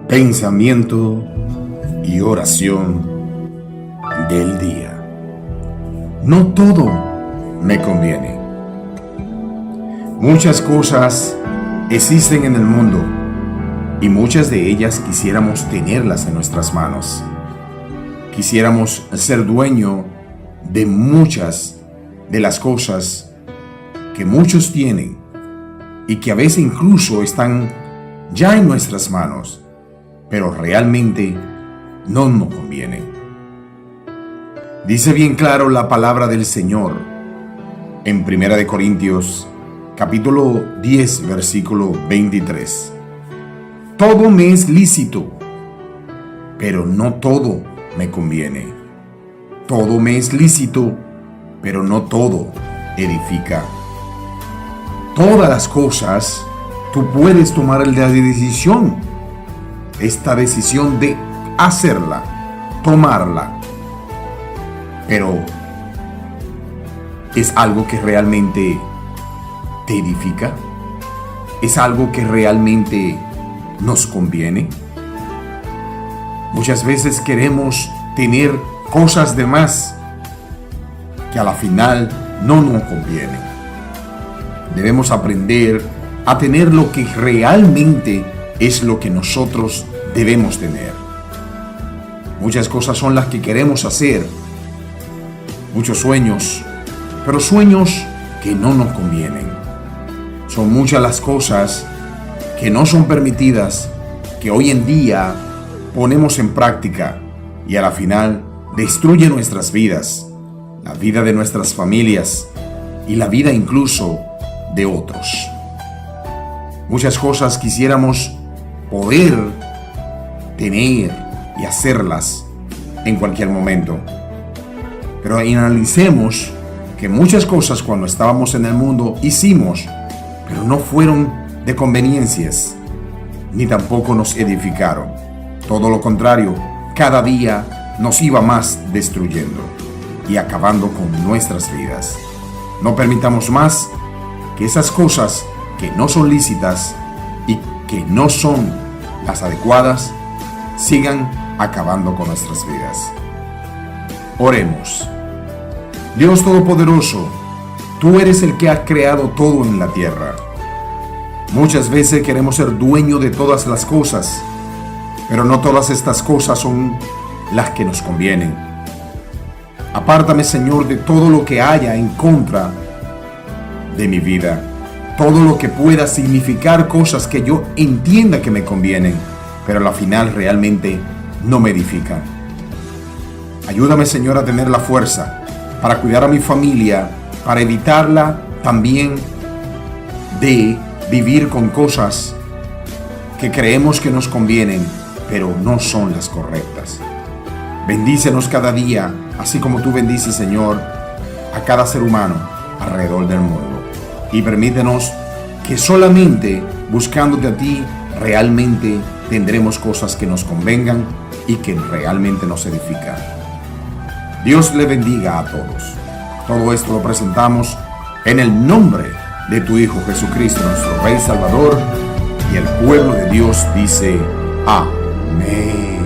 Pensamiento y oración del día. No todo me conviene. Muchas cosas existen en el mundo y muchas de ellas quisiéramos tenerlas en nuestras manos. Quisiéramos ser dueño de muchas de las cosas que muchos tienen y que a veces incluso están ya en nuestras manos, pero realmente no nos conviene. Dice bien claro la palabra del Señor en 1 Corintios capítulo 10 versículo 23. Todo me es lícito, pero no todo me conviene. Todo me es lícito, pero no todo edifica. Todas las cosas tú puedes tomar la decisión, esta decisión de hacerla, tomarla, pero ¿es algo que realmente te edifica? ¿Es algo que realmente nos conviene? Muchas veces queremos tener cosas de más que a la final no nos convienen. Debemos aprender a tener lo que realmente es lo que nosotros debemos tener. Muchas cosas son las que queremos hacer, muchos sueños, pero sueños que no nos convienen. Son muchas las cosas que no son permitidas, que hoy en día ponemos en práctica y a la final destruye nuestras vidas, la vida de nuestras familias y la vida incluso de otros. Muchas cosas quisiéramos poder tener y hacerlas en cualquier momento, pero analicemos que muchas cosas cuando estábamos en el mundo hicimos, pero no fueron de conveniencias, ni tampoco nos edificaron. Todo lo contrario, cada día nos iba más destruyendo y acabando con nuestras vidas. No permitamos más que esas cosas que no son lícitas y que no son las adecuadas sigan acabando con nuestras vidas. Oremos. Dios Todopoderoso, tú eres el que ha creado todo en la tierra. Muchas veces queremos ser dueño de todas las cosas, pero no todas estas cosas son las que nos convienen. Apártame, Señor, de todo lo que haya en contra de mi vida, todo lo que pueda significar cosas que yo entienda que me convienen, pero a la final realmente no me edifican. Ayúdame, Señor, a tener la fuerza para cuidar a mi familia, para evitarla también de vivir con cosas que creemos que nos convienen, pero no son las correctas. Bendícenos cada día, así como tú bendices, Señor, a cada ser humano alrededor del mundo. Y permítenos que solamente buscándote a ti realmente tendremos cosas que nos convengan y que realmente nos edifican. Dios le bendiga a todos. Todo esto lo presentamos en el nombre de tu Hijo Jesucristo, nuestro Rey Salvador, y el pueblo de Dios dice amén.